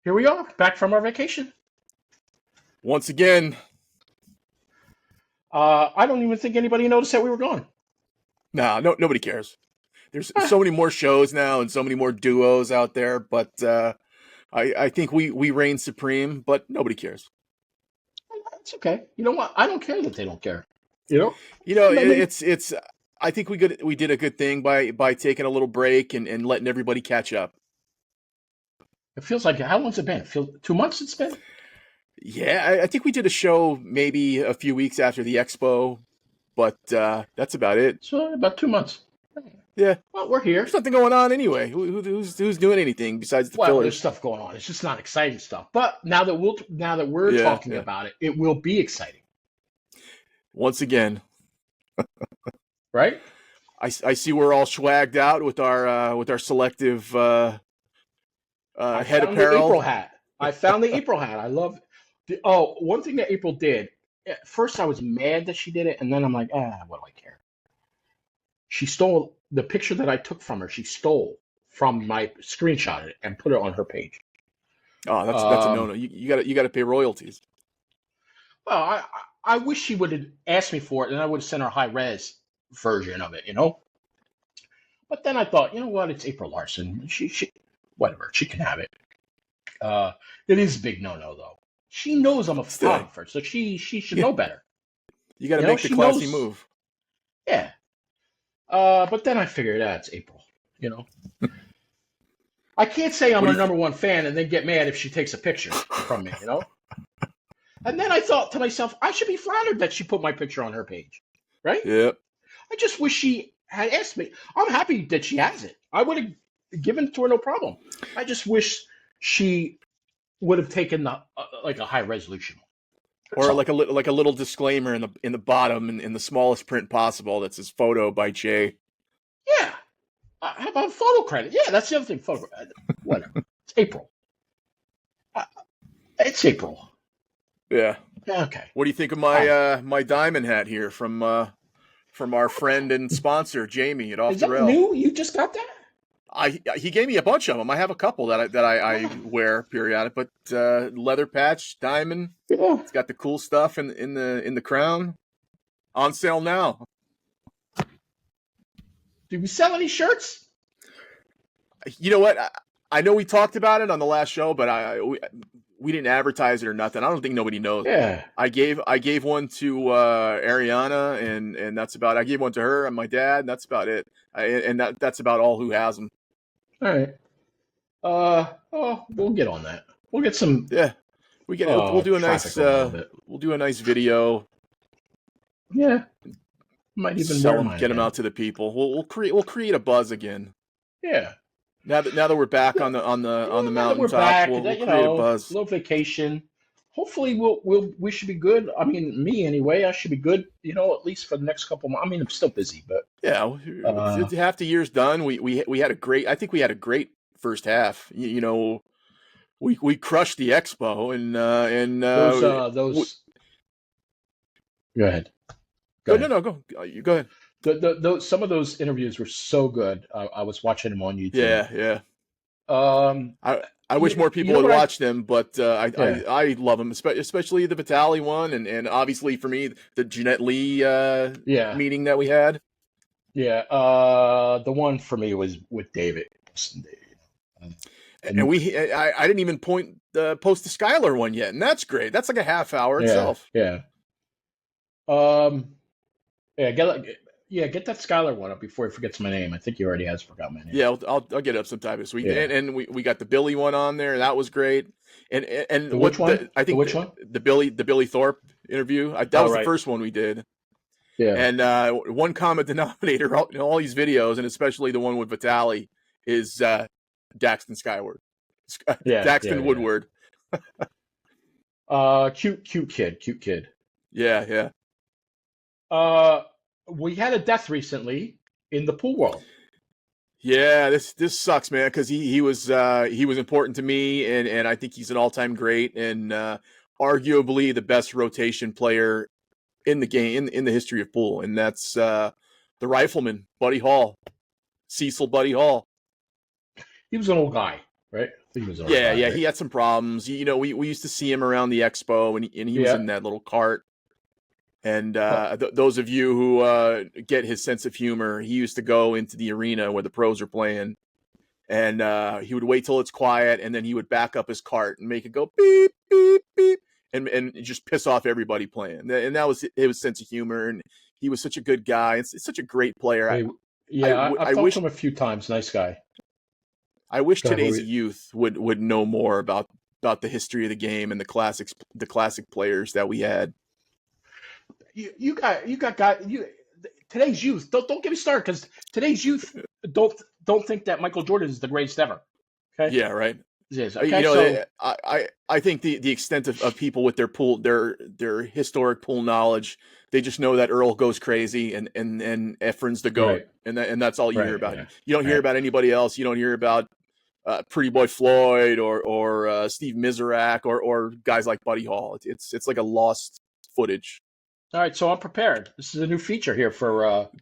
Here we are, back from our vacation. Once again, I don't even think anybody noticed that we were gone. nobody cares. There's so many more shows now and so many more duos out there, but I think we reign supreme, but nobody cares. It's okay. You know what? I don't care that they don't care. You know? It's. I think we did a good thing by taking a little break and letting everybody catch up. It feels like, how long's it been? 2 months it's been? Yeah, I think we did a show maybe a few weeks after the expo, but that's about it. So about 2 months. Yeah. Well, we're here. There's nothing going on anyway. Who's doing anything besides the Well, fillers? there's stuff going on. It's just not exciting stuff. But now that we're talking about it, it will be exciting. Once again. Right? I see we're all swagged out with our selective head apparel. I found the April hat. I love it. One thing that April did. At first, I was mad that she did it, and then I'm like, what do I care? She stole the picture that I took from her. She stole from my screenshot it and put it on her page. Oh, that's a no-no. You got to pay royalties. Well, I wish she would have asked me for it, and I would have sent her a high-res version of it, But then I thought, you know what? It's April Larson. She whatever. She can have it. It is a big no-no, though. She knows I'm a photographer, so she should know better. You got to make the classy move. Yeah. But then I figured, it's April, I can't say I'm her number one fan and then get mad if she takes a picture from me, And then I thought to myself, I should be flattered that she put my picture on her page, right? Yep. I just wish she had asked me. I'm happy that she has it. I would have given it to her, no problem. I just wish she would have taken the like a high resolution one. Or like a little disclaimer in the bottom in the smallest print possible that says photo by Jay. Yeah. How about photo credit? Yeah, that's the other thing. Photo whatever. It's April. It's April. Yeah. Okay. What do you think of my my diamond hat here from our friend and sponsor Jamie at Off the Rail? Is that new? You just got that? He gave me a bunch of them. I have a couple that I wear periodic, but leather patch diamond. Yeah. It's got the cool stuff in the crown. On sale now. Do we sell any shirts? You know what? I know we talked about it on the last show, but we didn't advertise it or nothing. I don't think nobody knows. Yeah. I gave one to Ariana, and that's about it. I gave one to her and my dad, and that's about it. And that's about all who has them. All right. We'll get on that. We'll get some. Yeah. We'll do a nice we'll do a nice video. Yeah. Might even sell them, get them out to the people. We'll create a buzz again. Yeah. Now that we're back on the mountaintop, we'll create a buzz. A little vacation. Hopefully we should be good. I mean, me anyway. I should be good. At least for the next couple months. I mean, I'm still busy, but yeah, half the year's done. We had a great. I think we had a great first half. We crushed the expo and those. Go ahead. No, go. You go ahead. Some of those interviews were so good. I was watching them on YouTube. Yeah. I I wish more people would watch them, but I love them, especially the Vitali one, and obviously for me the Jeanette Lee meeting that we had. Yeah, the one for me was with David. And I didn't even post the Skylar one yet, and that's great. That's like a half hour itself. Yeah. Get that Skylar one up before he forgets my name. I think he already has forgot my name. Yeah, I'll get it up sometime this week. Yeah. And we got the Billy one on there. That was great. And which one? I think which one? The Billy Thorpe interview. That was the first one we did. Yeah. And one common denominator in all these videos, and especially the one with Vitali, is Daxton Skyward. Daxton Woodward. Cute kid. Yeah. We had a death recently in the pool world. Yeah, this sucks, man, because he was important to me, and I think he's an all-time great and arguably the best rotation player in the game in the history of pool, and that's the rifleman Buddy Hall, Cecil Buddy Hall. He was an old guy, right? He was all right Yeah, about yeah, it, he right? had some problems. We used to see him around the expo, and he was Yeah. in that little cart. And Oh, those of you who get his sense of humor, he used to go into the arena where the pros are playing, and he would wait till it's quiet, and then he would back up his cart and make it go beep beep beep, and just piss off everybody playing. And that was his sense of humor, and he was such a good guy. It's such a great player. he, yeah, I've I talked to wish him a few times. Nice guy. Go ahead, today's youth would know more about the history of the game and the classic players that we had. you got guy you today's youth. Don't get me started because today's youth don't think that Michael Jordan is the greatest ever. Okay, Yeah, right. it is You okay. know, So I think the extent of people with their historic pool knowledge, they just know that Earl goes crazy and Efren's the goat, right, and that's all you hear right, about. yeah, You don't hear right. about anybody else. You don't hear about Pretty Boy Floyd or Steve Miserak or guys like Buddy Hall. It's like a lost footage. All right, so I'm prepared. This is a new feature here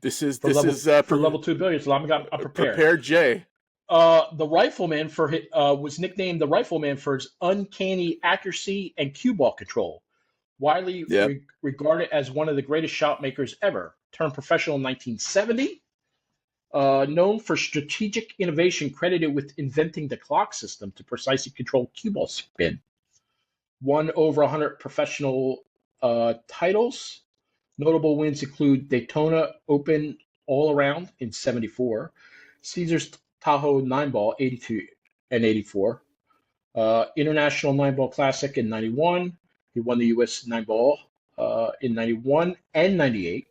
This is for Level 2 Billiards. So I'm prepared. prepared Jay. The rifleman was nicknamed the rifleman for his uncanny accuracy and cue ball control. Widely Yeah, regarded as one of the greatest shot makers ever. Turned professional in 1970. Known for strategic innovation, credited with inventing the clock system to precisely control cue ball spin. Won over 100 professional titles. Notable wins include Daytona Open All Around in '74, Caesars Tahoe 9 Ball 82 and '84, International 9 Ball Classic in '91. He won the U.S. 9 Ball in '91 and '98,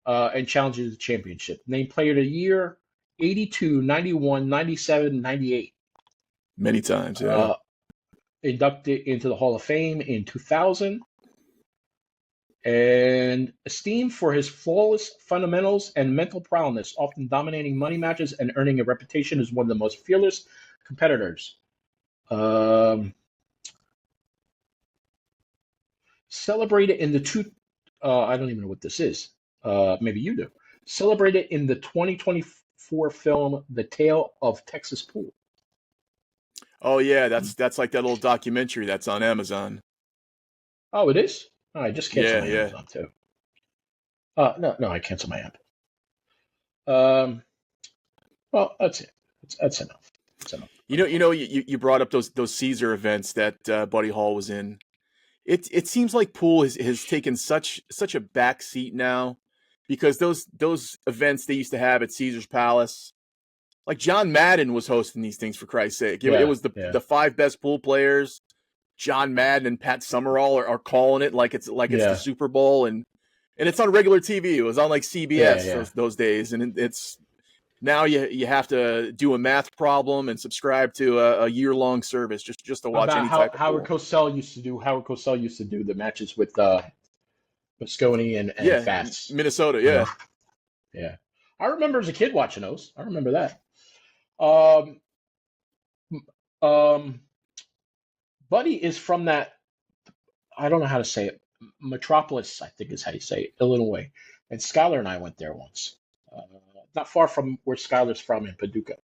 and challenged the championship. Named Player of the Year 82, '91, '97, '98. many times. Yeah. Uh, Inducted into the Hall of Fame in 2000. And esteemed for his flawless fundamentals and mental prowess, often dominating money matches and earning a reputation as one of the most fearless competitors. Celebrated in the I don't even know what this is. Maybe you do. Celebrated in the 2024 film The Tale of Texas Pool. Oh yeah, that's like that little documentary that's on Amazon. Oh, it is? Oh, I just canceled Yeah, my yeah. Amazon too. No, I canceled my app. Um, well, that's it. That's enough. That's enough. You brought up those Caesar events that Buddy Hall was in. It seems like pool has taken such a back seat now, because those events they used to have at Caesar's Palace, like John Madden was hosting these things, for Christ's sake. It Yeah, was yeah, the five best pool players. John Madden and Pat Summerall are calling it like it's the yeah, Super Bowl, and it's on regular TV. It was on like yeah, CBS yeah. those days, and it's now you have to do a math problem and subscribe to a year-long service just to How watch about any how type of Howard pool. Cosell used to do? Howard Cosell used to do the matches with Moscone and Yeah, Fats. Minnesota. You Yeah. know, yeah. I remember as a kid watching those. I remember that. Um, um, Buddy is from that. I don't know how to say it. Metropolis, I think is how you say it, Illinois. And Skylar and I went there once. Uh, Not far from where Skylar's from in Paducah.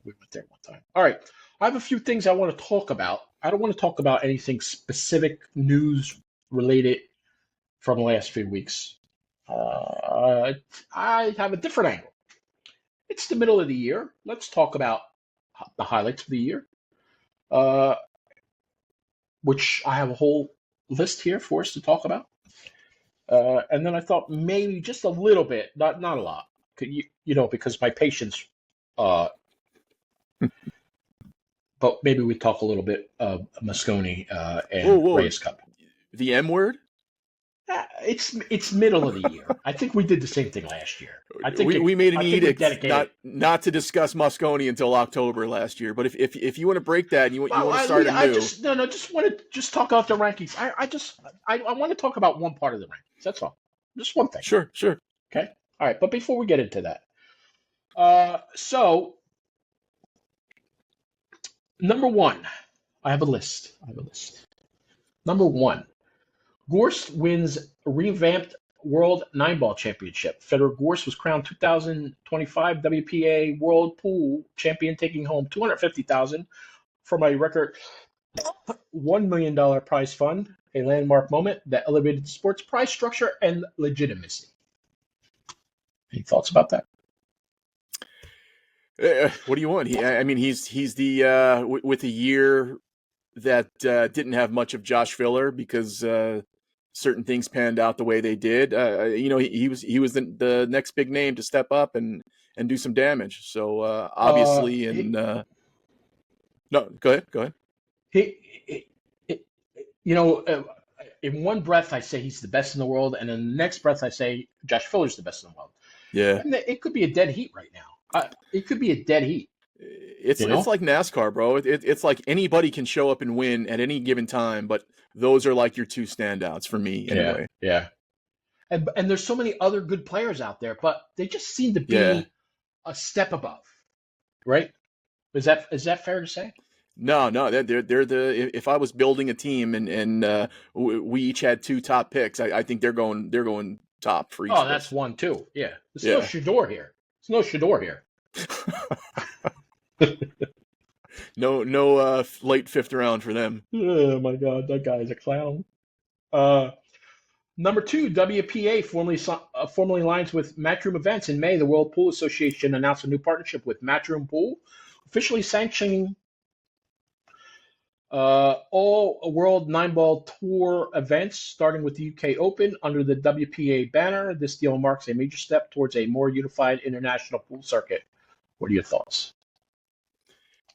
We went there one time. All right. I have a few things I want to talk about. I don't want to talk about anything specific news related from the last few weeks. I have a different angle. It's the middle of the year. Let's talk about the highlights of the year, uh, which I have a whole list here for us to talk about. And then I thought maybe just a little bit, not a lot, because my patience. Uh, but maybe we talk a little bit of Moscone Whoa, and whoa. Reyes Cup. The M word. It's middle of the year. I think we did the same thing last year. We made an I think we edict dedicated. not to discuss Moscone until October last year. But if you want to break that and you Well, want to start I anew, just no, just want to just talk about the rankings. I want to talk about one part of the rankings. That's all. Just one thing. sure, sure. Okay. All right. But before we get into that, so number one, I have a list. Number one, Gorst wins revamped World 9 Ball Championship. Federer Gorst was crowned 2025 WPA World Pool Champion, taking home $250,000 for my record $1 million prize fund, a landmark moment that elevated sports prize structure and legitimacy. Any thoughts about that? What do you want? I mean, he's the with a year that didn't have much of Josh Filler because certain things panned out the way they did. He was the next big name to step up and do some damage. So obviously, and no, go ahead. He, he, he you know, in one breath I say he's the best in the world, and in the next breath I say Josh Filler's the best in the world. Yeah, And it could be a dead heat right now. It could be a dead heat. it's like NASCAR, bro. It's like anybody can show up and win at any given time, but those are like your two standouts for me anyway. Yeah. And there's so many other good players out there, but they just seem to be a step above, right? Is that fair to say? No, they're the. If I was building a team and we each had two top picks, I think they're going top for each Oh, of that's us. 1, 2. Yeah, there's no Shador here. There's no Shador here. no late fifth round for them. Oh my God, that guy is a clown. Number 2, WPA formally aligns with Matchroom Events. In May, the World Pool Association announced a new partnership with Matchroom Pool, officially sanctioning all World 9-Ball Tour events, starting with the UK Open under the WPA banner. This deal marks a major step towards a more unified international pool circuit. What are your thoughts?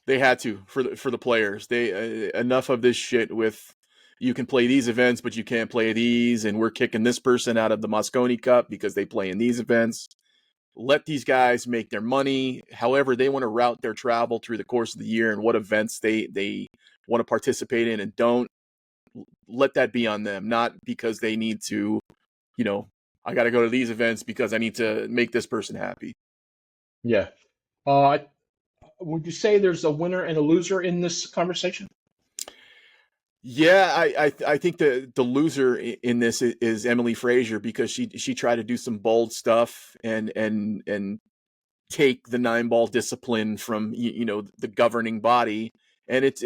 They had to for the players. They enough of this shit with you can play these events, but you can't play these, and we're kicking this person out of the Mosconi Cup because they play in these events. Let these guys make their money however they want to route their travel through the course of the year and what events they want to participate in and don't. Let that be on them, not because they need to, I got to go to these events because I need to make this person happy. Yeah. Would you say there's a winner and a loser in this conversation? Yeah, I think the loser in this is Emily Frazier because she tried to do some bold stuff and take the 9-ball discipline from the governing body, and it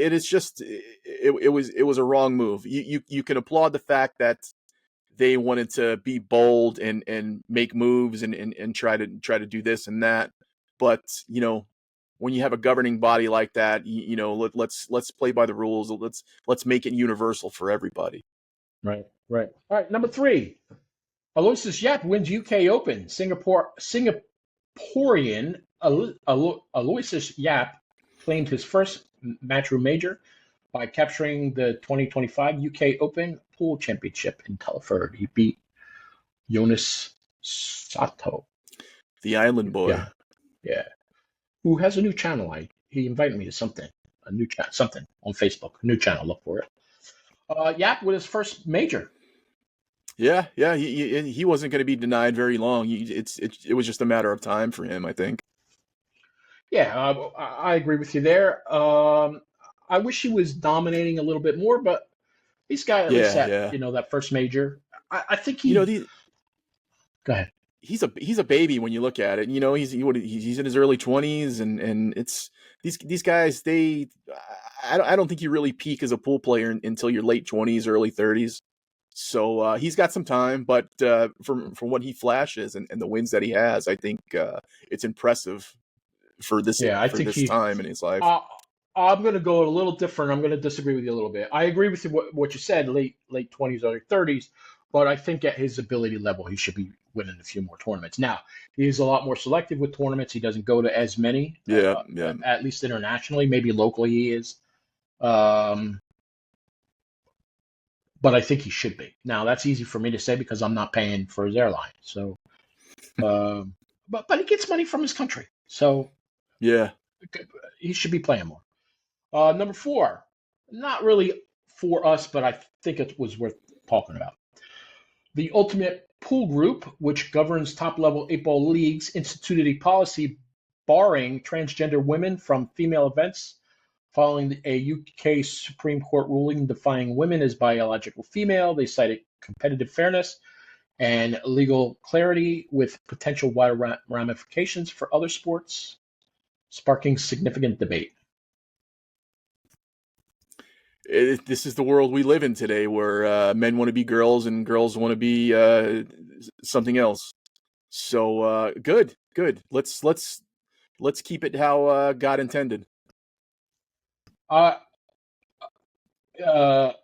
was a wrong move. You can applaud the fact that they wanted to be bold and make moves and try to do this and that, but when you have a governing body like that, let's play by the rules. Let's make it universal for everybody. Right. All right. Number 3, Aloysius Yap wins UK Open. Singaporean Aloysius Yap claimed his first Matchroom major by capturing the 2025 UK Open Pool Championship in Telford. He beat Jonas Sato, the Island Boy. Yeah. Who has a new channel. He invited me to something on Facebook. A new channel. Look for it. Yap with his first major. Yeah. He wasn't going to be denied very long. It was just a matter of time for him, I think. Yeah, I agree with you there. I wish he was dominating a little bit more, but he's got at least that first major. I think he. Go ahead. He's a baby when you look at it. He's in his early 20s, and it's these guys. I don't think you really peak as a pool player until your late 20s, early 30s. So he's got some time, but from what he flashes and the wins that he has, I think it's impressive for this time in his life. I'm going to go a little different. I'm going to disagree with you a little bit. I agree with you what you said, late 20s, early 30s, but I think at his ability level, he should be winning a few more tournaments. Now, he's a lot more selective with tournaments. He doesn't go to as many, at least internationally. Maybe locally he is. But I think he should be. Now, that's easy for me to say because I'm not paying for his airline. So, but he gets money from his country. So, yeah, he should be playing more. Number 4, not really for us, but I think it was worth talking about. The Ultimate Pool Group, which governs top-level 8-ball leagues, instituted a policy barring transgender women from female events following a UK Supreme Court ruling defining women as biological female. They cited competitive fairness and legal clarity with potential wider ramifications for other sports, sparking significant debate. this is the world we live in today, where men want to be girls and girls want to be something else. So good. Let's keep it how God intended. Uh,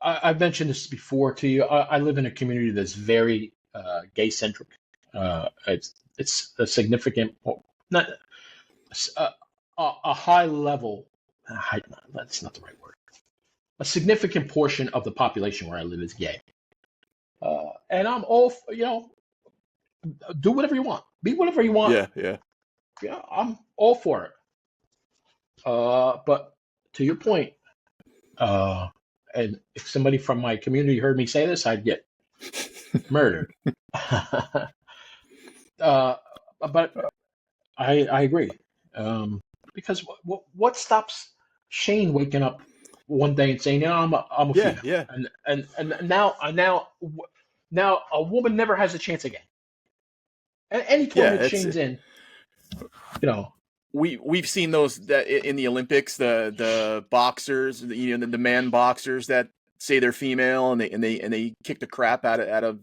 I've mentioned this before to you. I live in a community that's very gay centric. It's a significant, not a, a high level. High, that's not the right word. A significant portion of the population where I live is gay, and I'm all do whatever you want, be whatever you want. Yeah. Yeah, I'm all for it. But to your point, and if somebody from my community heard me say this, I'd get murdered. But I agree. Because what stops Shane waking up one day and saying, I'm a female. Yeah. And now a woman never has a chance again. Any tournament Shane's in, we've seen those that in the Olympics, the boxers, the man boxers that say they're female and they kick the crap out of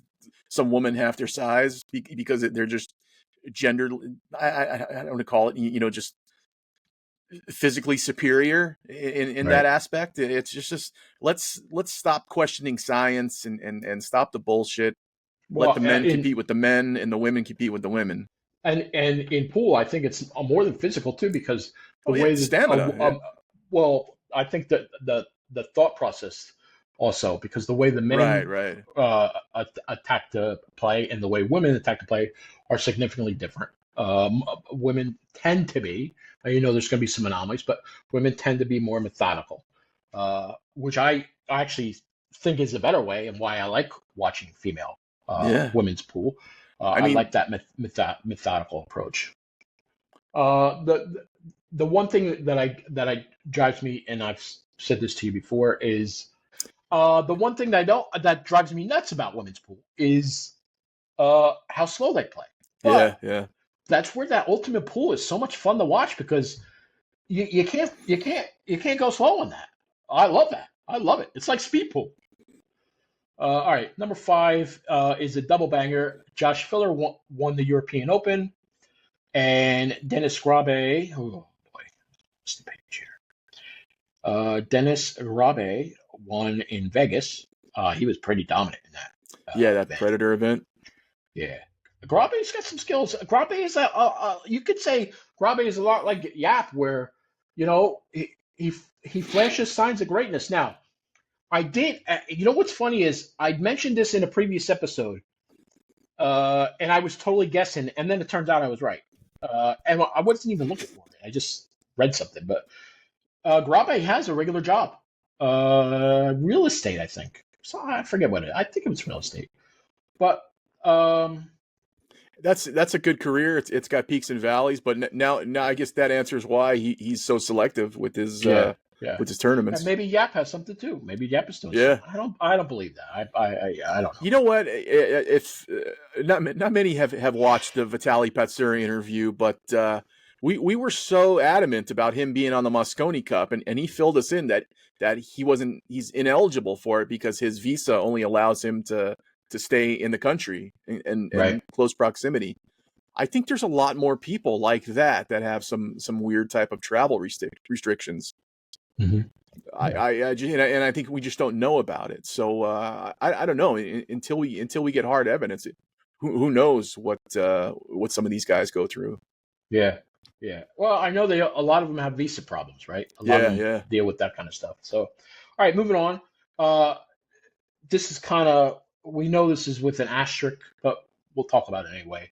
some woman half their size because they're just gendered. I don't want to call it, just physically superior in right. that aspect. It's just let's stop questioning science and stop the bullshit. Let the men compete with the men and the women compete with the women. And in pool, I think it's more than physical too, because the way that stamina. Well, I think that the thought process also, because the way the men attack to play and the way women attack to play are significantly different. Women tend to be, there's going to be some anomalies, but women tend to be more methodical, which I actually think is a better way, and why I like watching female women's pool. I like that methodical approach. The one thing that drives me, and I've said this to you before, is the one thing that drives me nuts about women's pool is how slow they play. But yeah. That's where that ultimate pool is so much fun to watch, because you can't go slow on that. I love that. I love it. It's like speed pool. All right, number 5 is a double banger. Josh Filler won the European Open, and Dennis Grabe. Oh boy, what's the page here? Dennis Grabe won in Vegas. He was pretty dominant in that. That event. Predator event. Yeah, Grabe's got some skills. Grabe is you could say Grabe is a lot like Yap, where he flashes signs of greatness. Now, I did. What's funny is I mentioned this in a previous episode, and I was totally guessing, and then it turns out I was right. And I wasn't even looking for it. I just read something. But Grabe has a regular job, real estate, I think. So I forget what I think it was real estate. But that's a good career. It's got peaks and valleys, but now I guess that answers why he's so selective with his with his tournaments. And maybe Yap has something too. Maybe Yap is doing something. I don't believe that. I don't know. You know what? If not many have watched the Vitaly Patsuri interview, but we were so adamant about him being on the Mosconi Cup, and he filled us in that he's ineligible for it because his visa only allows him to stay in the country and close proximity. I think there's a lot more people like that have some weird type of travel restrictions. Mm-hmm. I think we just don't know about it. So I don't know until we get hard evidence. Who knows what some of these guys go through? Yeah. Well, I know a lot of them have visa problems, right? A lot of them deal with that kind of stuff. So, all right, moving on. This is we know this is with an asterisk, but we'll talk about it anyway.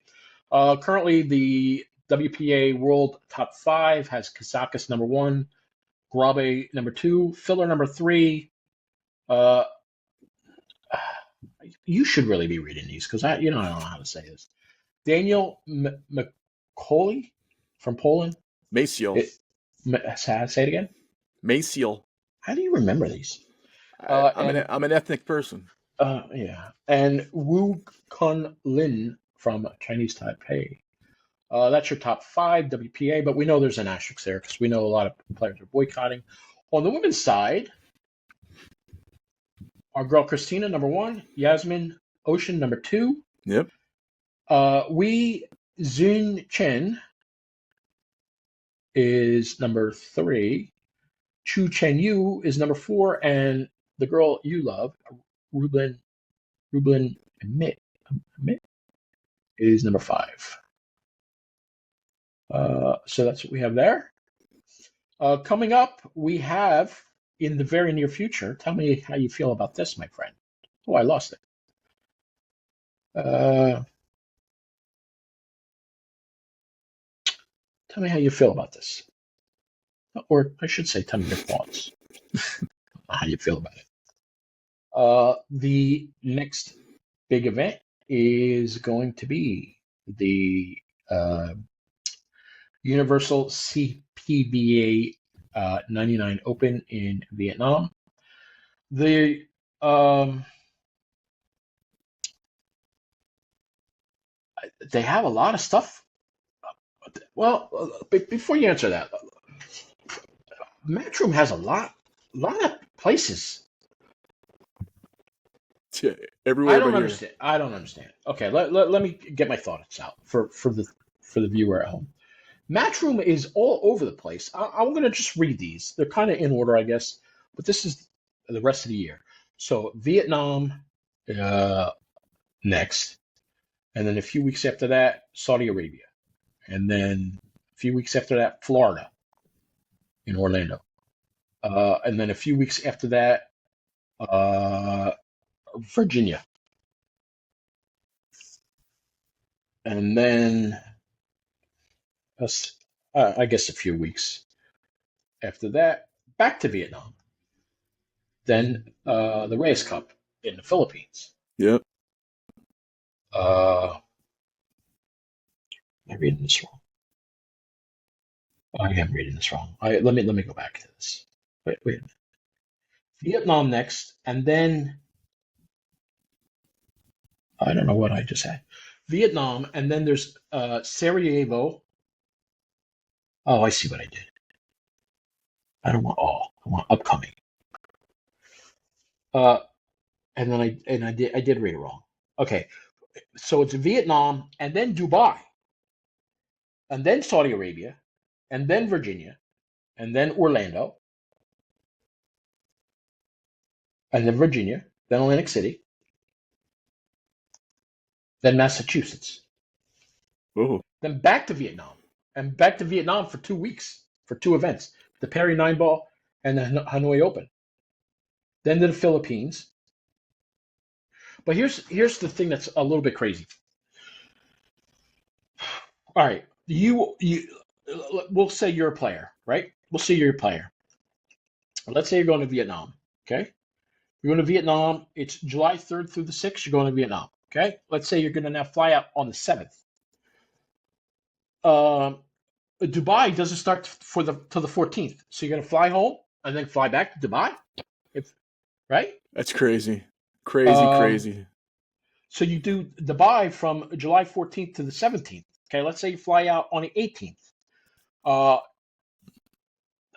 Currently, the WPA World Top 5 has Kazakis number 1, Grabe number 2, Filler number 3. You should really be reading these, because I don't know how to say this. Daniel McCauley from Poland. Maciel. Say it again. Maciel. How do you remember these? I'm an ethnic person. Yeah. And Wu Kun Lin from Chinese Taipei. That's your top 5 WPA, but we know there's an asterisk there because we know a lot of players are boycotting. On the women's side, Our girl Christina, number 1. Yasmin Ocean, number 2. Yep. Wee Zun Chen is number 3. Chu Chen Yu is number 4, and the girl you love, Rublin Amit, is number 5. So that's what we have there. Coming up, we have in the very near future. Tell me how you feel about this, my friend. Oh, I lost it. Tell me how you feel about this. Or I should say, tell me your thoughts. How you feel about it. The next big event is going to be the Universal CPBA 99 Open in Vietnam. They have a lot of stuff. Well, before you answer that, Matchroom has a lot of places. Everywhere I don't but understand. here. I don't understand. Okay, let me get my thoughts out for the viewer at home. Matchroom is all over the place. I'm going to just read these. They're kind of in order, I guess, but this is the rest of the year. So Vietnam next, and then a few weeks after that, Saudi Arabia, and then a few weeks after that, Florida in Orlando, and then a few weeks after that, Virginia, and then I guess a few weeks after that, back to Vietnam. Then the Reyes Cup in the Philippines. Yep. Am I reading this wrong? I am reading this wrong. Let me go back to this. Wait a minute. Vietnam next, and then I don't know what I just had. Vietnam, and then there's Sarajevo. Oh, I see what I did. I don't want all. I want upcoming. And then I did read it wrong. Okay, so it's Vietnam, and then Dubai, and then Saudi Arabia, and then Virginia, and then Orlando, and then Virginia, then Atlantic City, then Massachusetts, Oh. then back to Vietnam, and back to Vietnam for 2 weeks for 2 events: the Perry 9 Ball and the Hanoi Open. Then to the Philippines. But here's the thing that's a little bit crazy. All right, you we'll say you're a player, right? We'll say you're a player. Let's say you're going to Vietnam. Okay, you're going to Vietnam. It's July 3rd through the 6th. You're going to Vietnam. Okay, let's say you're going to now fly out on the 7th. Dubai doesn't start till the 14th, so you're going to fly home and then fly back to Dubai, right? That's crazy. Crazy. So you do Dubai from July 14th to the 17th. Okay, let's say you fly out on the 18th.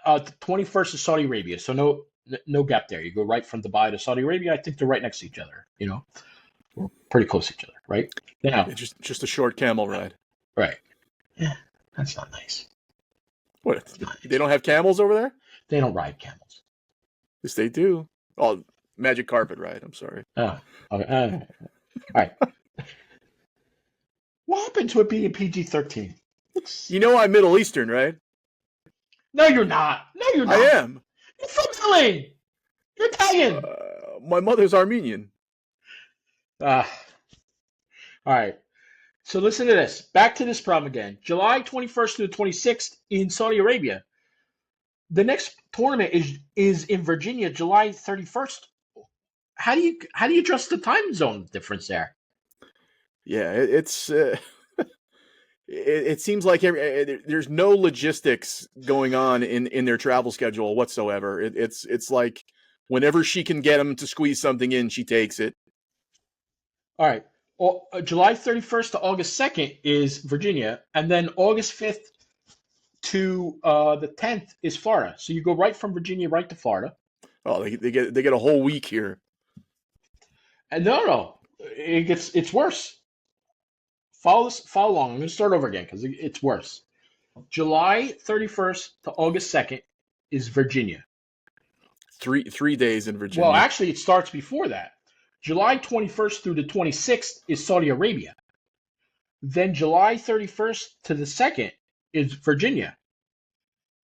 The 21st is Saudi Arabia, so no gap there. You go right from Dubai to Saudi Arabia. I think they're right next to each other. We're pretty close to each other, right? Now, just a short camel ride. Right. Yeah, that's not nice. What? They don't have camels over there? They don't ride camels. Yes, they do. Oh, magic carpet ride. I'm sorry. Okay. All right. What happened to it being PG-13? You know I'm Middle Eastern, right? No, you're not. No, you're not. I am. You're from Italy. You're Italian. My mother's Armenian. All right. So listen to this. Back to this problem again. July 21st to the 26th in Saudi Arabia. The next tournament is in Virginia, July 31st. How do you address the time zone difference there? Yeah, it's it seems like there's no logistics going on in their travel schedule whatsoever. It's like whenever she can get them to squeeze something in, she takes it. All right. July 31st to August 2nd is Virginia, and then August 5th to the 10th is Florida. So you go right from Virginia right to Florida. Oh, they get a whole week here. And no, it's worse. Follow along. I'm going to start over again because it's worse. July 31st to August 2nd is Virginia. Three days in Well, Virginia. actually, it starts before that. July 21st through the 26th is Saudi Arabia. Then July 31st to the 2nd is Virginia.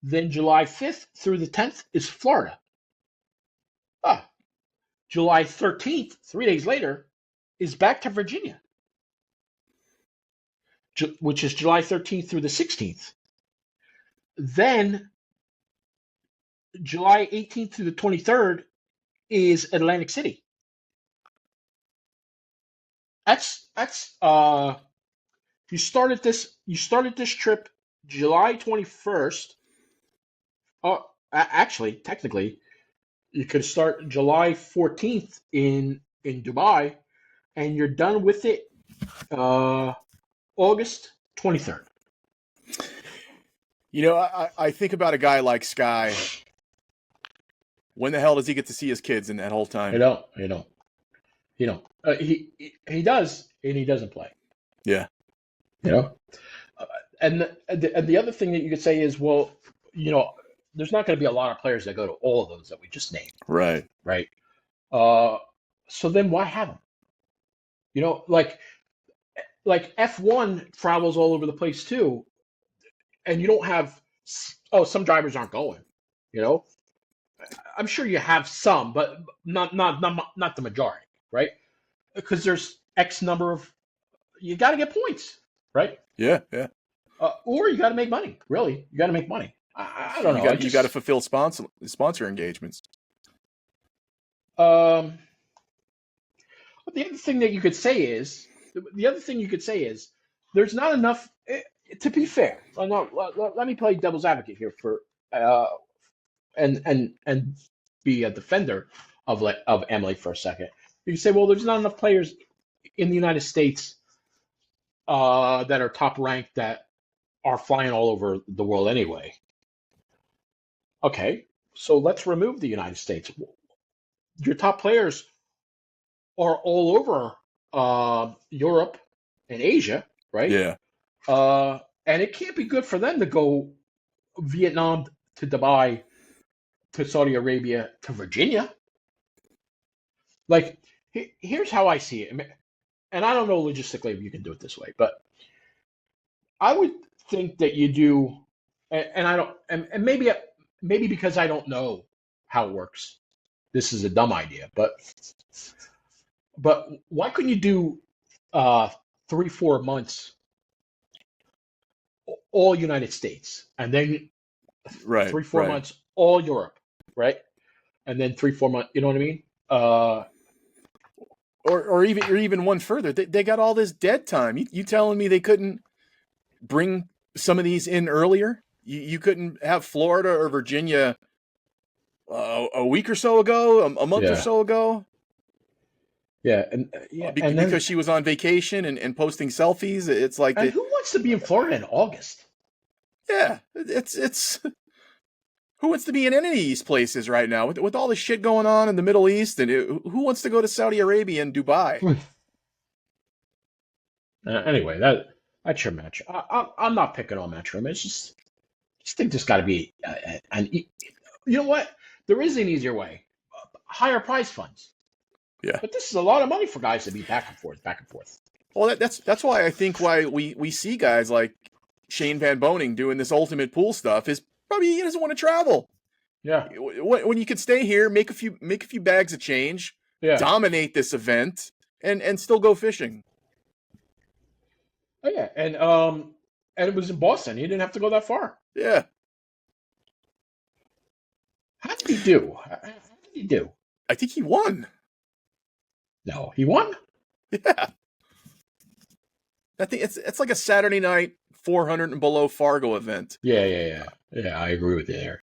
Then July 5th through the 10th is Florida. Ah, July 13th, 3 days later, is back to Virginia, which is July 13th through the 16th. Then July 18th through the 23rd is Atlantic City. That's you started this trip July 21st. Oh, actually, technically, you could start July 14th in Dubai, and you're done with it August 23rd. I think about a guy like Sky. When the hell does he get to see his kids in that whole time? You don't. He does, and he doesn't play. Yeah. You know, and the other thing that you could say is, well, there's not going to be a lot of players that go to all of those that we just named, Right. right? Uh, so then why have them? Like F1 travels all over the place too, and you don't have. Oh, some drivers aren't going. You know, I'm sure you have some, but not the majority, right? Because there's X number of. You got to get points, right? Yeah. Yeah. Or you got to make money. Really, you got to make money. I don't know. You got to fulfill sponsor engagements. But the other thing that you could say is there's not enough. To be fair, let me play devil's advocate here for and be a defender of Emily for a second. You say, well, there's not enough players in the United States that are top ranked that are flying all over the world anyway. Okay, so let's remove the United States. Your top players are all over Europe and Asia, right? Yeah. And it can't be good for them to go Vietnam to Dubai to Saudi Arabia to Virginia. Like, here's how I see it, and I don't know logistically if you can do it this way, but I would think that you do, and I don't, and maybe because I don't know how it works, this is a dumb idea, but why couldn't you do 3-4 months all United States, and then Right. 3-4 months all Europe, right? And then 3-4 months, you know what I mean? Or even one further. They got all this dead time. You telling me they couldn't bring some of these in earlier? You couldn't have Florida or Virginia a week or so ago, a month or Yeah. so ago? Yeah, and then Because she was on vacation and posting selfies. It's like who wants to be in Florida in August? yeah, it's who wants to be in any of these places right now with all the shit going on in the Middle East, and who wants to go to Saudi Arabia and Dubai? Anyway, that's your match. I'm not picking on Matchroom. It's just think there's got to be you know what? There is an easier way. Higher prize funds. Yeah. But this is a lot of money for guys to be back and forth, back and forth. Well, that's why I think why we see guys like Shane Van Boning doing this ultimate pool stuff is probably he doesn't want to travel. Yeah. When you could stay here, make a few bags of change, Yeah. dominate this event, and still go fishing. Oh, yeah, and it was in Boston. He didn't have to go that far. Yeah. How did he do? I think he won. No, he won. Yeah. I think it's like a Saturday night 400 and below Fargo event. Yeah. I agree with you there.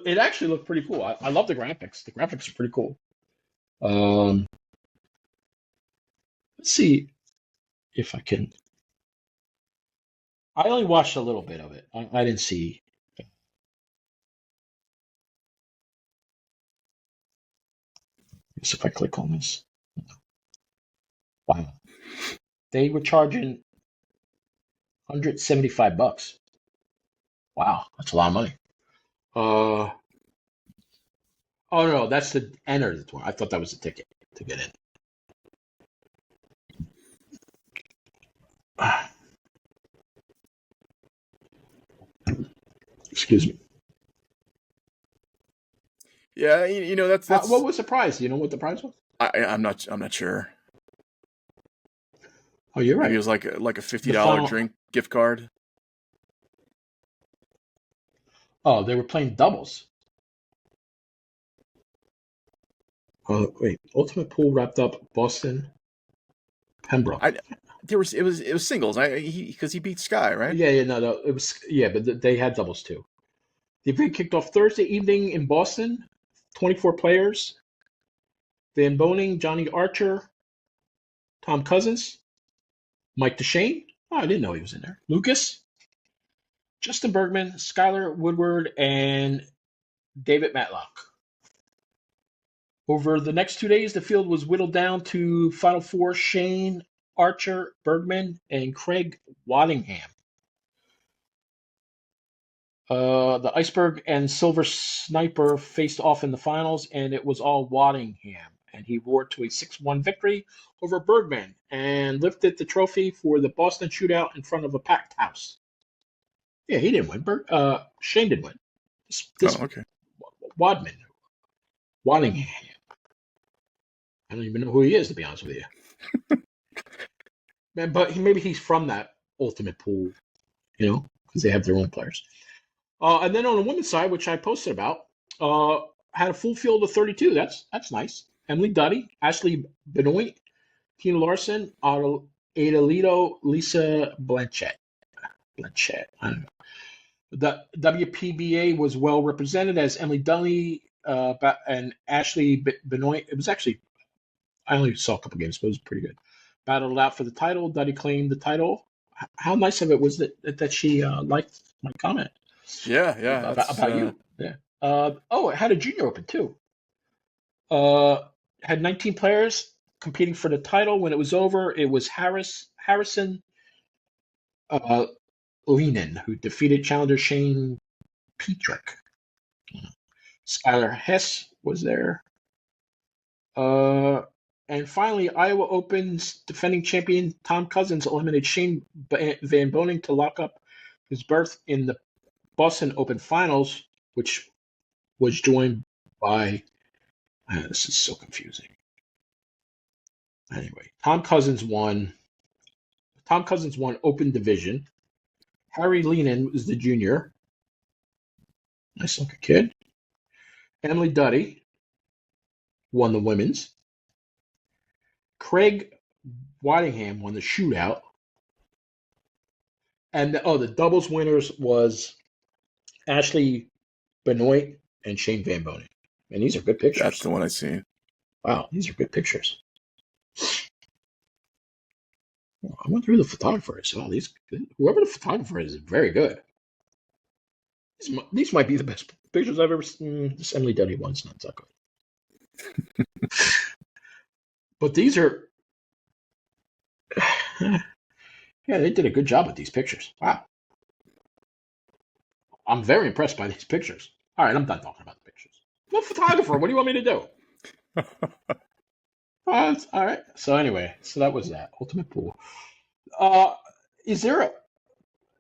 It actually looked pretty cool. I love the graphics. The graphics are pretty cool. Let's see if I can. I only watched a little bit of it. I didn't see. If I click on this, Wow. They were charging $175. Wow, that's a lot of money. Uh, oh no, that's the enter the tournament. I thought that was the ticket to get in. Excuse me. Yeah, What that's was the prize? Do you know what the prize was? I'm not sure. Oh, you're Maybe it right. was like a The $50 final. drink gift card. Oh, they were playing doubles. Oh wait, Ultimate Pool wrapped up Boston Pembroke. I it was singles. Because he beat Sky, right? Yeah, no, it was but they had doubles too. The event kicked off Thursday evening in Boston. 24 players. Van Boning, Johnny Archer, Tom Cousins, Mike DeShane. Oh, I didn't know he was in there. Lucas, Justin Bergman, Skylar Woodward, and David Matlock. Over the next 2 days, the field was whittled down to Final Four Shane, Archer, Bergman, and Craig Waddingham. The Iceberg and Silver Sniper faced off in the finals, and it was all Waddingham. And he roared to a 6-1 victory over Bergman and lifted the trophy for the Boston shootout in front of a packed house. Yeah, he didn't win. Shane didn't win. This Oh, okay. Wadman, Waddingham. I don't even know who he is, to be honest with you. Man, but maybe he's from that ultimate pool, because they have their own players. And then on the women's side, which I posted about, uh, had a full field of 32. That's nice. Emily Duddy, Ashley Benoit, Tina Larson, Adalito, Lisa Blanchett. I don't know. The WPBA was well represented as Emily Duddy and Ashley Benoit. It was actually, I only saw a couple games, but it was pretty good. Battled out for the title. Duddy claimed the title. How nice of it was that she liked my comment Yeah, that's about you. Yeah. It had a junior open too. Uh, had 19 players competing for the title. When it was over, it was Harrison uh, Lehnen who defeated challenger Shane Petrick. Skylar Hess was there. Uh, and finally, Iowa Open's defending champion Tom Cousins eliminated Shane Van Boning to lock up his berth in the Boston Open Finals, which was joined by. This is so confusing. Anyway, Tom Cousins won Open Division. Harry Lehnen was the junior. Nice looking kid. Emily Duddy won the women's. Craig Waddingham won the shootout. And the doubles winners was Ashley Benoit and Shane Van Bonen. And these are good that's pictures. the one I see. Wow, these are good pictures. I wonder who the photographer is. Oh, whoever the photographer is very good. These might be the best pictures I've ever seen. This Emily Duddy one's not that good. But these are, yeah, they did a good job with these pictures. Wow. I'm very impressed by these pictures. All right, I'm done talking about the pictures. I'm a photographer. What do you want me to do? All right. So anyway, that was that Ultimate Pool. Uh, is there a,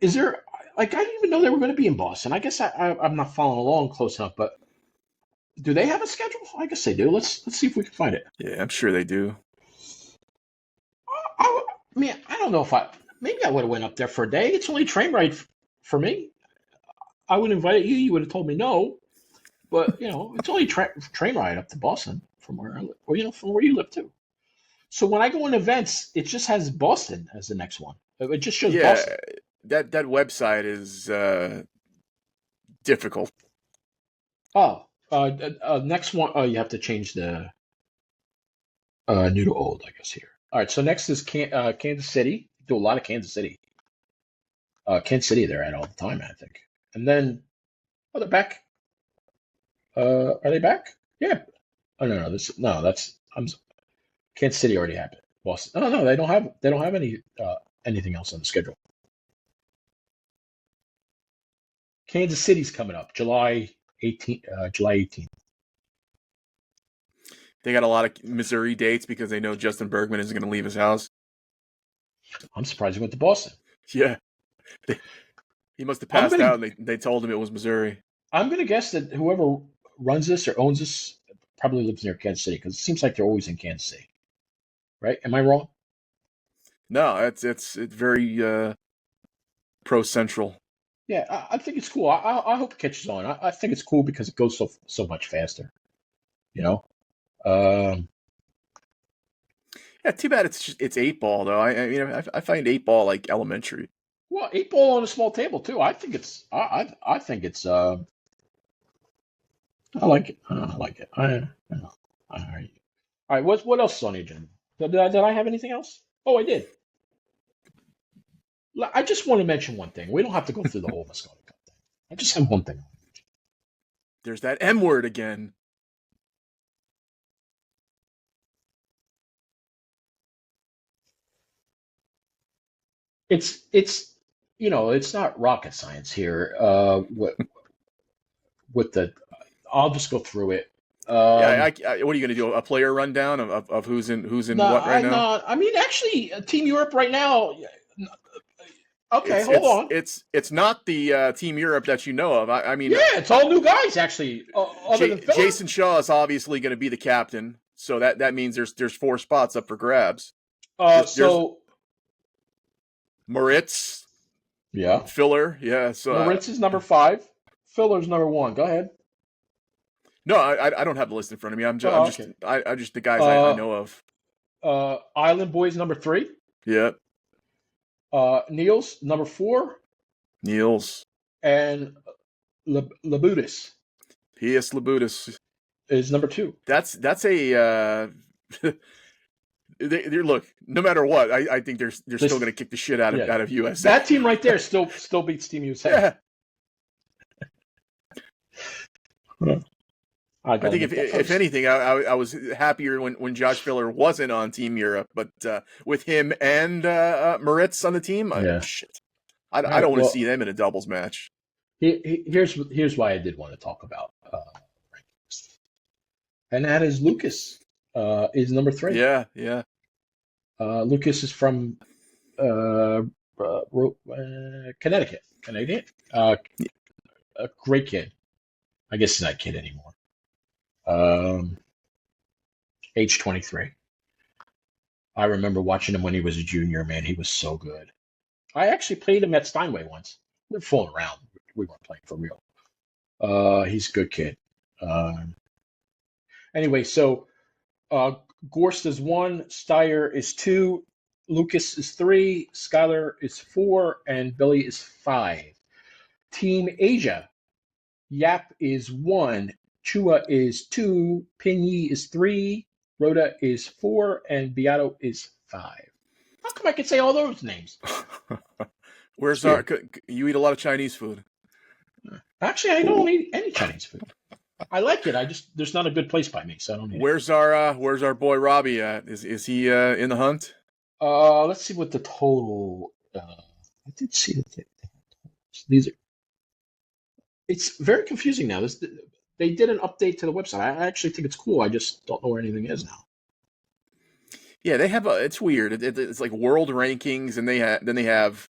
is there like I didn't even know they were going to be in Boston. I guess I'm not following along close enough, but do they have a schedule? I guess they do. Let's see if we can find it. Yeah, I'm sure they do. I mean, I don't know if maybe I would have went up there for a day. It's only a train ride for me. I would invite you. You would have told me no, but it's only a train ride up to Boston from where I live, or from where you live too. So when I go in events, it just has Boston as the next one. It just shows Yeah, Boston. that website is difficult. Oh, next one. Oh, you have to change the new to old, I guess here. All right. So next is Kansas City. Do a lot of Kansas City. Kansas City, they're at all the time, I think. And then, they're back. Are they back? Yeah. Oh no, that's Kansas City already happened. Boston. No, they don't have anything else on the schedule. Kansas City's coming up July 18th. July 18th. They got a lot of Missouri dates because they know Justin Bergman isn't going to leave his house. I'm surprised he went to Boston. Yeah, he must have I'm passed gonna out, and they told him it was Missouri. I'm gonna guess that whoever runs this or owns this probably lives near Kansas City because it seems like they're always in Kansas City. Right? Am I wrong? No, it's very pro central. Yeah, I think it's cool. I hope it catches on. I think it's cool because it goes so much faster. You know. Um, Yeah, too bad it's 8 ball though. I find 8 ball like elementary. well, 8 ball on a small table too. I think it's. I think it's. I like it. I like it. All right. All right. What else is on the agenda? Did I have anything else? Oh, I did. I just want to mention one thing. We don't have to go through the whole Mosconi Cup thing. I just have one thing. There's that M word again. It's it's not rocket science here. With the I'll just go through it. Yeah, what are you going to do? A player rundown of who's in No, what right now? no. I mean, actually, Team Europe right now. Okay, It's hold it's on. it's it's not the Team Europe that you know of. I mean, Yeah, it's all new guys actually. Other than Philip. Jason Shaw is obviously going to be the captain, so that means there's 4 spots up for grabs. There's So Moritz, yeah, Filler, yeah. So Moritz is number 5. Filler's number 1. Go ahead. no, I don't have the list in front of me. Oh, okay. I'm just the guys I Uh, know of. Island Boys number 3. Yeah, Niels number 4, Niels, and Labutis P.S. Labutis. is number 2. That's a. Look. No matter what, I think they're still going to kick the shit out Yeah, of USA. that team right there still beats Team USA. Yeah. I think if anything, I was happier when Josh Filler wasn't on Team Europe, but with him and Moritz on the team, shit, I don't want to see them in a doubles match. Here's why I did want to talk about rankings, and that is Lucas is number 3. Yeah. Lucas is from Connecticut. A great kid. I guess he's not a kid anymore. Age 23. I remember watching him when he was a junior. Man, he was so good. I actually played him at Steinway once. We were fooling around. We weren't playing for real. He's a good kid. Anyway, so Gorst is 1, Steyer is 2, Lucas is 3, Skylar is 4, and Billy is 5. Team Asia, Yap is 1, Chua is 2, Pinyi is 3, Rhoda is 4, and Beato is 5. How come I can say all those names? Where's you eat a lot of Chinese food? Actually, I don't eat any Chinese food. I like it. There's not a good place by me, so I don't eat it. Where's our boy Robbie at? Is he in the hunt? Let's see what the total. I did see that these are. It's very confusing now. They did an update to the website. I actually think it's cool. I just don't know where anything is now. Yeah, they have it's weird. It's like world rankings, and then they have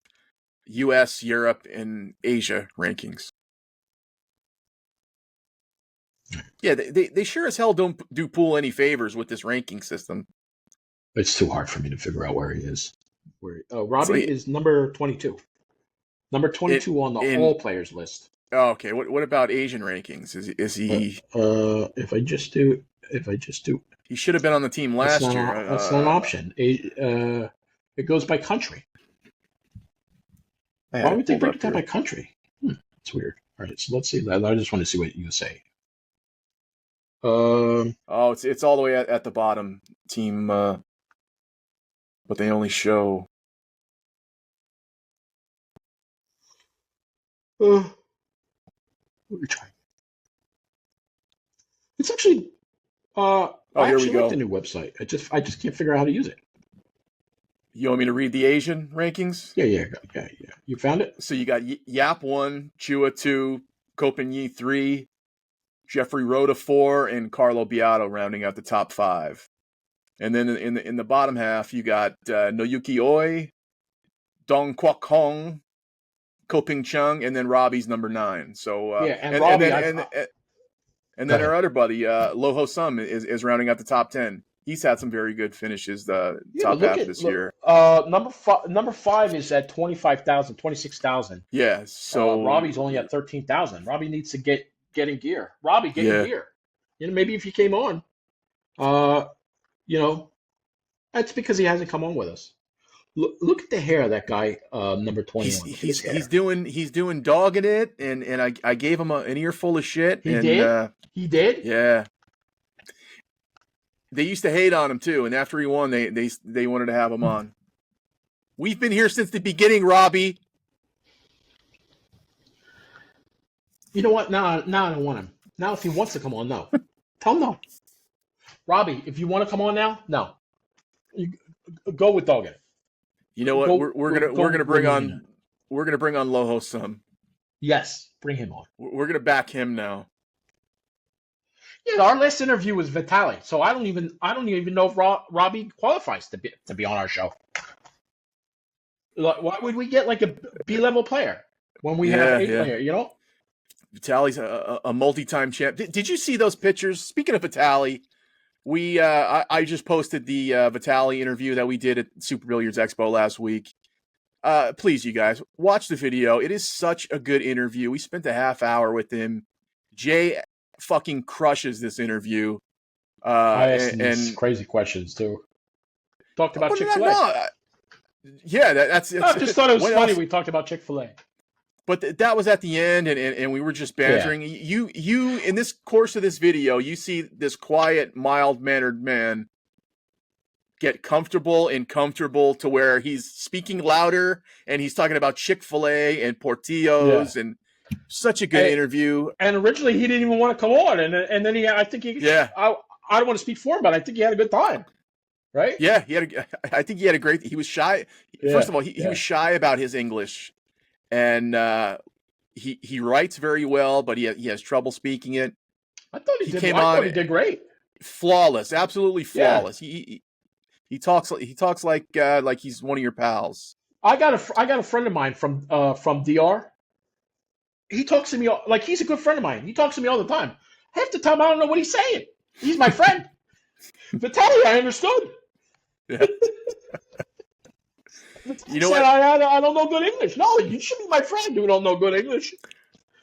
U.S., Europe, and Asia rankings. Yeah, they sure as hell don't do Pool any favors with this ranking system. It's too hard for me to figure out where he is. Robbie is number 22. Number 22 on the all players list. Oh, okay. What about Asian rankings? Is he? If I just do. He should have been on the team last year. That's not an option. It goes by country. Why would they break it down by country? It's weird. All right, so let's see. I just want to see what you say. It's all the way at the bottom, team. But they only show. Let me try. It's actually. I here we actually go. like the new website. I just can't figure out how to use it. You want me to read the Asian rankings? Yeah. You found it? So you got Yap 1, Chua 2, Copenhagen 3, Jeffrey Rhoda 4, and Carlo Beato rounding out the top 5. And then in the bottom half, you got Noyuki Oi, Dong Kwok Hong, Ko Ping Chung, and then Robbie's number 9. So Yeah, and Robbie, and go then our ahead. other buddy Loho Sum is rounding out the top 10. He's had some very good finishes the Yeah, but top half of this year. number 5 is at 25,000, 26,000. Yeah. So Robbie's only at 13,000. Robbie needs to get in gear. Robbie, get in yeah, gear. Maybe if he came on, uh, you know, that's because he hasn't come on with us. Look at the hair of that guy, number 21. Look at his hair. he's doing dogging it, and I gave him an earful of shit. He And did. He did. yeah, they used to hate on him too, and after he won, they wanted to have him on. We've been here since the beginning, Robbie. You know what? Now I don't want him. Now if he wants to come on, no. Tell him no. Robbie, if you want to come on now, no. You, go with Doggett. You know what? We're gonna bring on Loho Sum. Yes, bring him on. We're gonna back him now. Yeah, our last interview was Vitali, so I don't even know if Robbie qualifies to be on our show. Why would we get like a B-level player when we have an A player? Vitali's a multi-time champ. Did you see those pictures? Speaking of Vitali, I just posted the Vitali interview that we did at Super Billiards Expo last week. Please, you guys, watch the video. It is such a good interview. We spent a half hour with him. Jay fucking crushes this interview. I asked him crazy questions too. Talked about Chick-fil-A. Yeah, that's I just thought it was funny. We talked about Chick-fil-A. But that was at the end, and we were just bantering. Yeah. You in this course of this video, you see this quiet, mild-mannered man get comfortable to where he's speaking louder, and he's talking about Chick-fil-A and Portillo's, and such a good interview. And originally, he didn't even want to come on, and then I don't want to speak for him, but I think he had a good time. Right? Yeah, I think he had a great. He was shy. Yeah, first of all, he was shy about his English, and he writes very well, but he has trouble speaking it. I thought he did great. Flawless, absolutely flawless. Yeah. He talks like he's one of your pals. I got a friend of mine from DR. He talks to me like he's a good friend of mine. He talks to me all the time. Half the time I don't know what he's saying. He's my friend. Vitaly, I understood. Yeah. You know what? I don't know good English. No, you should be my friend who don't know good English.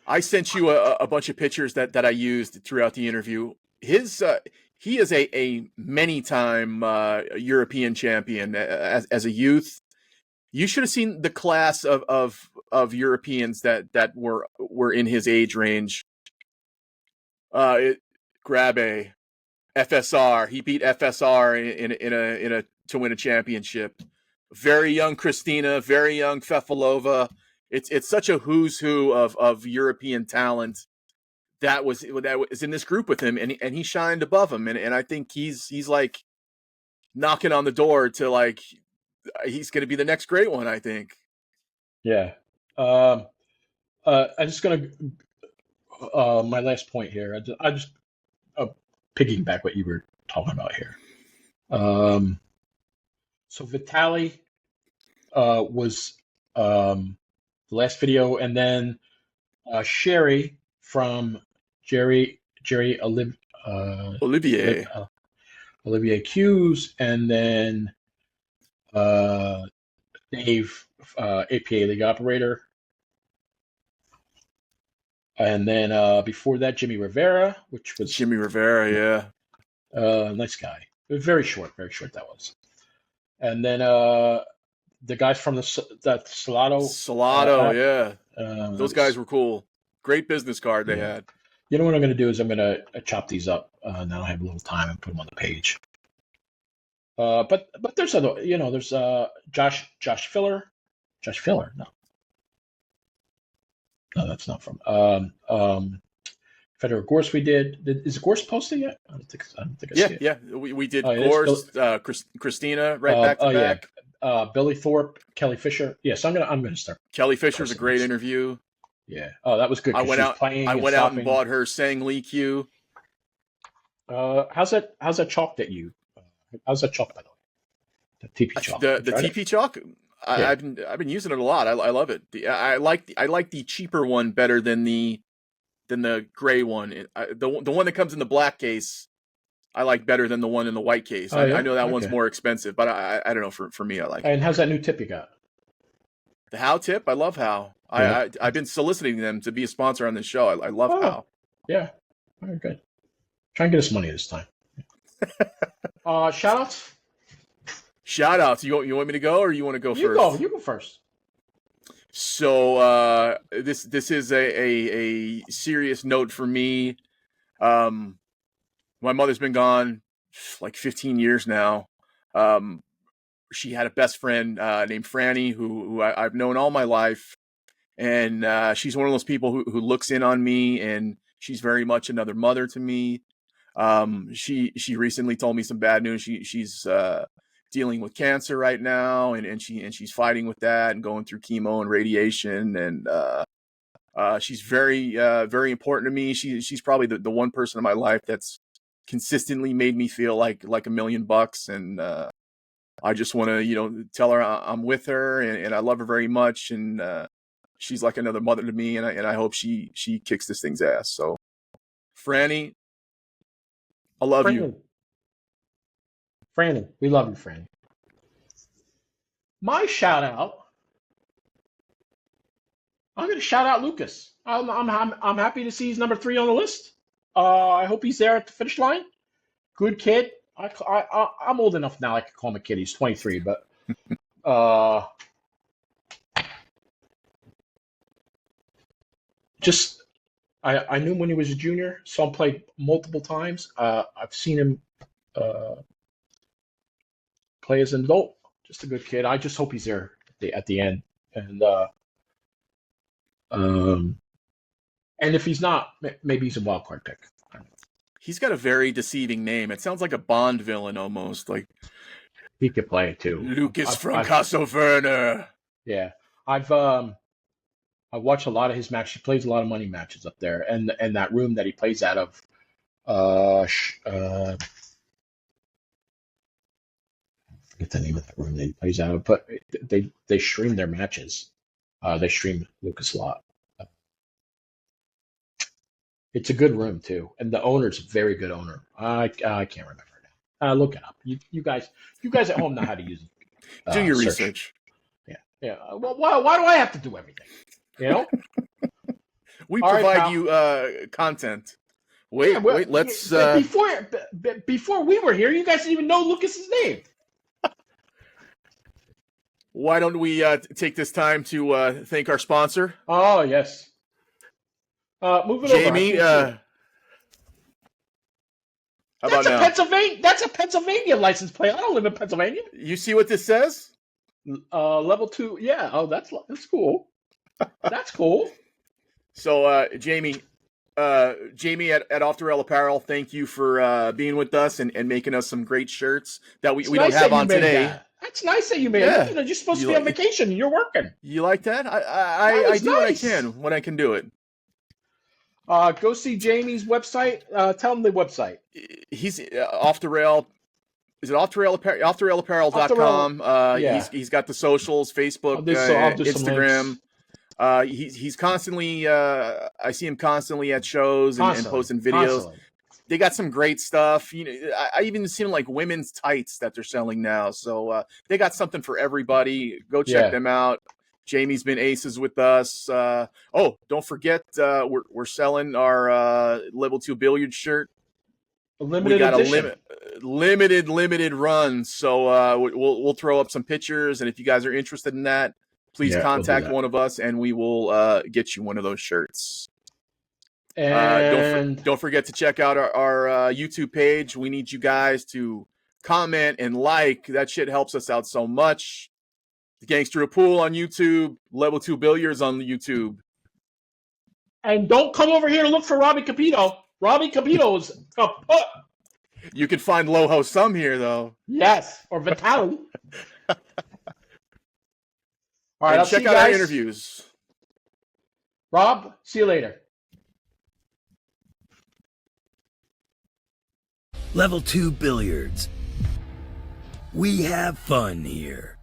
I sent you a bunch of pictures that I used throughout the interview. He is a many-time European champion as a youth. You should have seen the class of Europeans that were in his age range. Grabe, FSR. He beat FSR in a to win a championship. Very young Christina, very young Fefalova. It's such a who's who of European talent that was in this group with him, and he shined above him, and I think he's like knocking on the door to like he's going to be the next great one, I think. Yeah. I'm just gonna my last point here. I just piggyback what you were talking about here. So Vitaly was the last video, and then Sherry from Jerry Olivier Hughes, and then Dave, APA League Operator. And then before that, Jimmy Rivera, nice guy. Very short that was. And then the guys from the Salado. Those guys were cool. Great business card they had. You know what I'm going to do is I'm going to chop these up. Now I have a little time and put them on the page. But there's other, there's Josh Filler. Josh Filler, no, that's not from Federer Gorse. We did. Is Gorse posted yet? I don't think I see it. Yeah. We did Gorse, Christina right back to back. Billy Thorpe, Kelly Fisher. Yes, I'm gonna start. Kelly Fisher's a cursing great this. interview. Yeah. Oh, that was good I because went she was out. I playing and went out and stopping. bought her Sang Lee Q. How's that chalk that you? How's that chalk by the way? The TP chalk. You The tried it? TP chalk. Yeah. I've been using it a lot. I love it. I like the cheaper one better than the gray one. The one that comes in the black case I like better than the one in the white case. Oh I yeah. know that one's Okay. more expensive, but I don't know. For me, I like it. And how's that new tip you got? The How tip. I love How. Yeah. I've been soliciting them to be a sponsor on this show. I love Oh How. yeah. All right, good. Try and get us money this time. Shout outs. Shout outs. You want me to go or you want to go You first? go. You go first. So this is a serious note for me. My mother's been gone like 15 years now. She had a best friend named Franny who I've known all my life, and she's one of those people who looks in on me, and she's very much another mother to me. She recently told me some bad news. She's dealing with cancer right now, and she's fighting with that and going through chemo and radiation, and she's very important to me. She's probably the one person in my life that's consistently made me feel like $1,000,000, and I just want to tell her I'm with her, and I love her very much, and she's like another mother to me, and I hope she kicks this thing's ass. So, Franny, I love you. Franny, we love you, Franny. My shout out. I'm going to shout out Lucas. I'm happy to see he's number 3 on the list. I hope he's there at the finish line. Good kid. I'm old enough now. I can call him a kid. He's 23, but just I knew him when he was a junior. Saw him play multiple times. I've seen him play as an adult. Just a good kid. I just hope he's there at the end. And if he's not, maybe he's a wild card pick. He's got a very deceiving name. It sounds like a Bond villain almost. Like he could play it too. Lucas from Castlevania. Yeah, I've watched a lot of his matches. He plays a lot of money matches up there, and that room that he plays out of. Forget the name of that room that he plays out of, but they stream their matches. They stream Lucas a lot. It's a good room too, and the owner's a very good owner. I can't remember now. Look it up. You guys at home know how to use it. Do your search. research. Yeah. Well, why do I have to do everything? You know. We All provide right, you content. Wait. Let's. Before we were here, you guys didn't even know Lucas's name. Why don't we take this time to thank our sponsor? Oh yes. Moving Jamie. over. How about now? That's a Pennsylvania license plate. I don't live in Pennsylvania. You see what this says? Level 2. Yeah. Oh, that's cool. That's cool. So, Jamie at Off the Rail Apparel, thank you for being with us and making us some great shirts that we don't have on today. That's nice that you made it. You're supposed to be on vacation and you're working. You like that? I do nice. when I can do it. Go see Jamie's website. Tell him the website. He's Off the Rail. Is it Off the Rail OffTheRailApparel.com? Yeah. He's got the socials, Facebook, Instagram. He's constantly. I see him constantly at shows and posting videos. Constantly. They got some great stuff. I even seen like women's tights that they're selling now. So they got something for everybody. Go check them out. Jamie's been aces with us. Don't forget, we're selling our Level 2 Billiards shirt. We got edition. A limited run. So we'll throw up some pictures, and if you guys are interested in that, please contact one of us, and we will get you one of those shirts. And don't forget to check out our YouTube page. We need you guys to comment and like. That shit helps us out so much. The Gangster Pool on YouTube, Level 2 Billiards on YouTube. And don't come over here to look for Robbie Capito. Robbie Capito is kaput. You can find Loho some here, though. Yes, or Vitaly. All right, And I'll see check you out our guys. interviews. Rob, see you later. Level 2 Billiards. We have fun here.